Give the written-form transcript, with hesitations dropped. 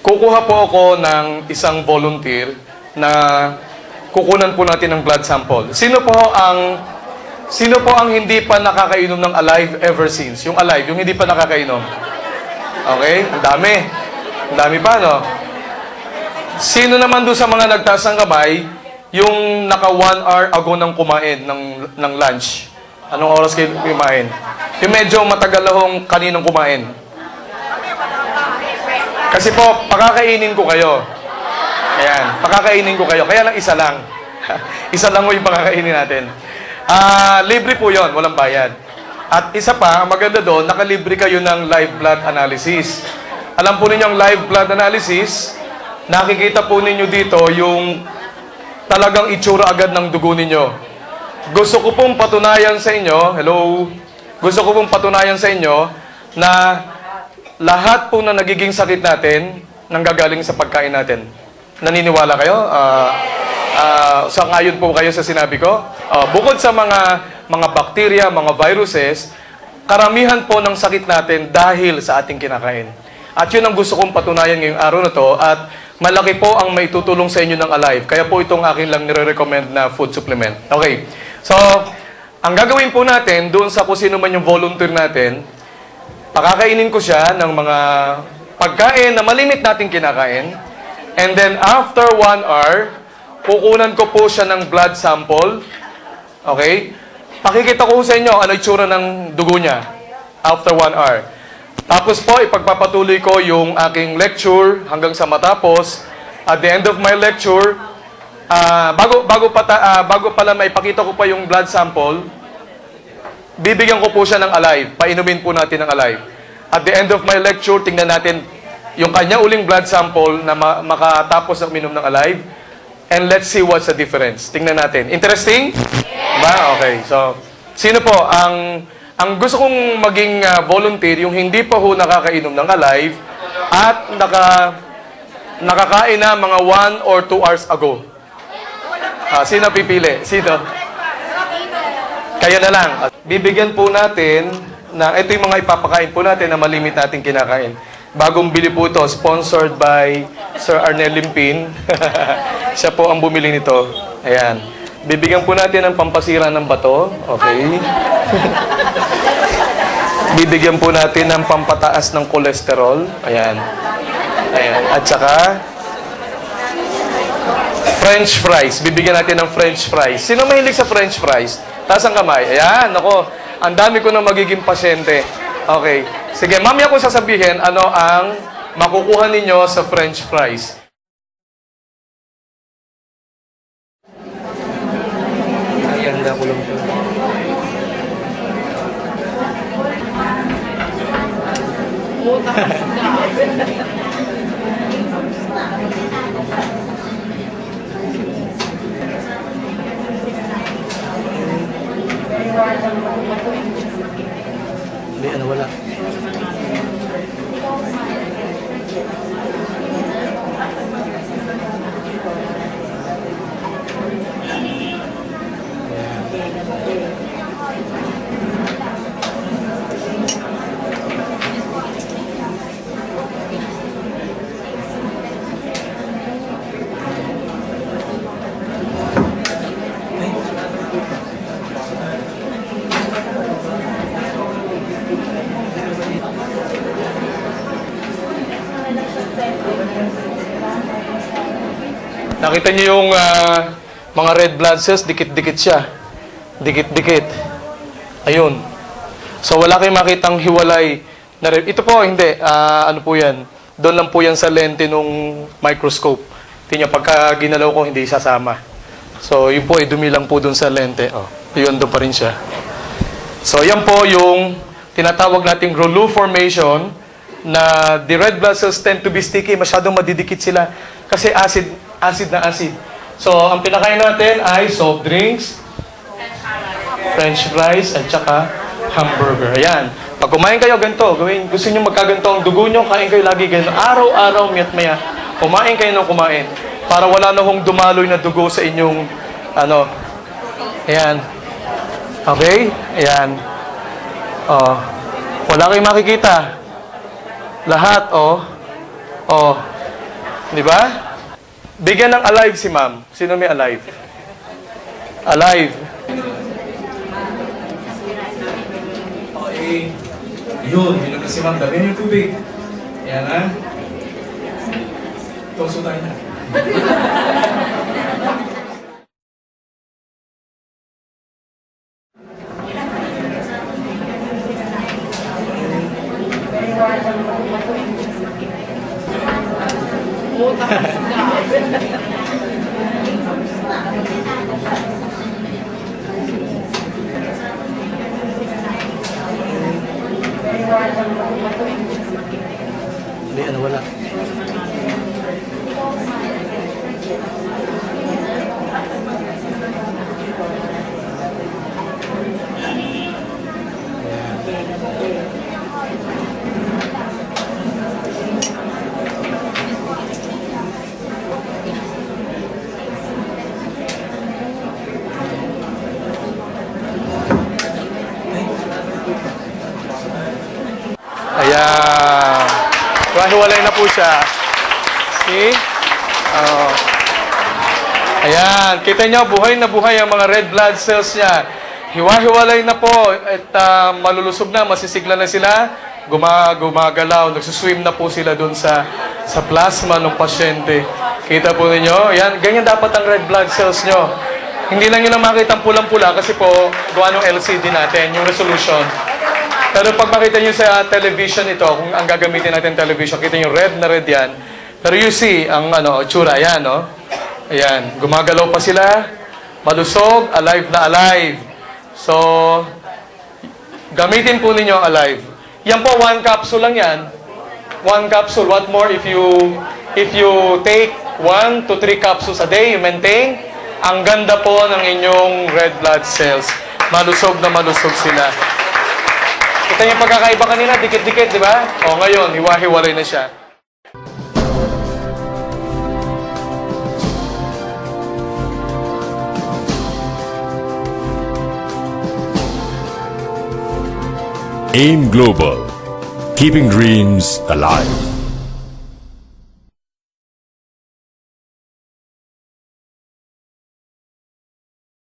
kukuha po ako ng isang volunteer na kukunan po natin ng blood sample. Sino po ang hindi pa nakakainom ng Alive ever since? Yung Alive, yung hindi pa nakakainom. Okay? Ang dami. Ang dami pa, no? Sino naman doon sa mga nagtaas ng kamay, yung naka 1 hour ago nang kumain ng lunch? Anong oras kayo kumain? Yung medyo matagal akong kaninang kumain. Kasi po, pakakainin ko kayo. Ayan, pakakainin ko kayo. Kaya lang isa lang. Isa lang mo yung pakakainin natin. Libre po yon, walang bayad. At isa pa, ang maganda doon, nakalibre kayo ng live blood analysis. Alam po ninyo ang live blood analysis, nakikita po ninyo dito yung talagang itsura agad ng dugo ninyo. Gusto ko pong patunayan sa inyo, hello, gusto ko pong patunayan sa inyo na lahat po na nagiging sakit natin nanggagaling sa pagkain natin. Naniniwala kayo? Sangayon po kayo sa sinabi ko? Bukod sa mga bakterya, mga viruses, karamihan po ng sakit natin dahil sa ating kinakain. At yun ang gusto kong patunayan ngayong araw na to. At malaki po ang maitutulong sa inyo ng Alive. Kaya po itong akin lang nire-recommend na food supplement. Okay. So, ang gagawin po natin, doon sa kung sino man yung volunteer natin, pakakainin ko siya ng mga pagkain na malimit natin kinakain. And then, after 1 hour, kukunan ko po siya ng blood sample. Okay? Pakikita ko sa inyo ano itsura ng dugo niya after 1 hour. Tapos po, ipagpapatuloy ko yung aking lecture hanggang sa matapos. At the end of my lecture, bago pala maipakita ko pa yung blood sample, bibigyan ko po siya ng Alive. Painumin po natin ng Alive. At the end of my lecture, tingnan natin yung kanya uling blood sample na makatapos ng uminom ng Alive. And let's see what's the difference. Tingnan natin. Interesting? Diba? Okay. So, sino po ang gusto kong maging volunteer, yung hindi pa ho nakakainom ng Alive at nakakain na mga 1 or 2 hours ago? Sino pipili? Sino? Kaya na lang. Bibigyan po natin na ito yung mga ipapakain po natin na malimit natin kinakain. Bagong bili po ito, sponsored by Sir Arnel Limpin. Siya po ang bumili nito. Ayan. Bibigyan po natin ng pampasira ng bato. Okay. Bibigyan po natin ng pampataas ng kolesterol. Ayan. Ayan. At saka, French fries. Bibigyan natin ng French fries. Sino mahilig sa French fries? Taas ang kamay. Ayan. Ako, ang dami ko na magiging pasyente. Okay. Sige, mamaya ko sasabihin ano ang makukuha ninyo sa French fries. Handa ko lang. Hindi, ano wala. Nakita niyo yung mga red blood cells, dikit-dikit siya. Dikit-dikit. Ayun. So, wala kayong makitang hiwalay na red. Ito po, hindi. Ano po yan? Doon lang po yan sa lente nung microscope. Tingnan, pagka ginalaw ko, hindi sasama. So, yun po, dumi lang po doon sa lente. Oh, yun, doon pa rin siya. So, yan po yung tinatawag nating Rouleau formation na the red blood cells tend to be sticky. Masyadong madidikit sila. Kasi acid na acid. So, ang pinakain natin ay soft drinks, French fries, at saka hamburger. Ayan. Pag kumain kayo, ganito. Gusto nyo magkaganto ang dugo nyo, kain kayo lagi ganito. Araw-araw, miyat-maya. Kumain kayo ng kumain. Para wala na hong dumaloy na dugo sa inyong, ayan. Okay? Ayan. Wala kayong makikita. Lahat, Di ba? Bigyan ng alive si ma'am. Sino may alive? Alive. Okay. Yun, yun na si ma'am. Dami yung tubig. Yan ha. Toso tayo na. Hindi, ano wala. Ayan. Hiwalay na po siya. See? Oh. Ayan. Kita nyo, buhay na buhay ang mga red blood cells niya. Hiwa-hiwalay na po. At malulusog na, masisigla na sila. Gumagalaw. Nagsuswim na po sila dun sa plasma ng pasyente. Kita po ninyo? Ayan. Ganyan dapat ang red blood cells nyo. Hindi lang yun ang makita ang pulang-pula kasi po gawa ng LCD natin, yung resolution. Pero pag makita nyo sa television ito, kung ang gagamitin natin television, kita nyo red na red yan. Pero you see, ang tsura, ayan, no? Ayan, gumagalaw pa sila, malusog, alive na alive. So, gamitin po ninyo ang alive. Yan po, 1 capsule lang yan. 1 capsule. What more if you take 1 to 3 capsules a day, you maintain, ang ganda po ng inyong red blood cells. Malusog na malusog sila. Kita niyo yung pagkakaiba kanina, dikit-dikit, di ba? O ngayon, hiwa-hiwalay na siya. AIM Global, keeping dreams alive.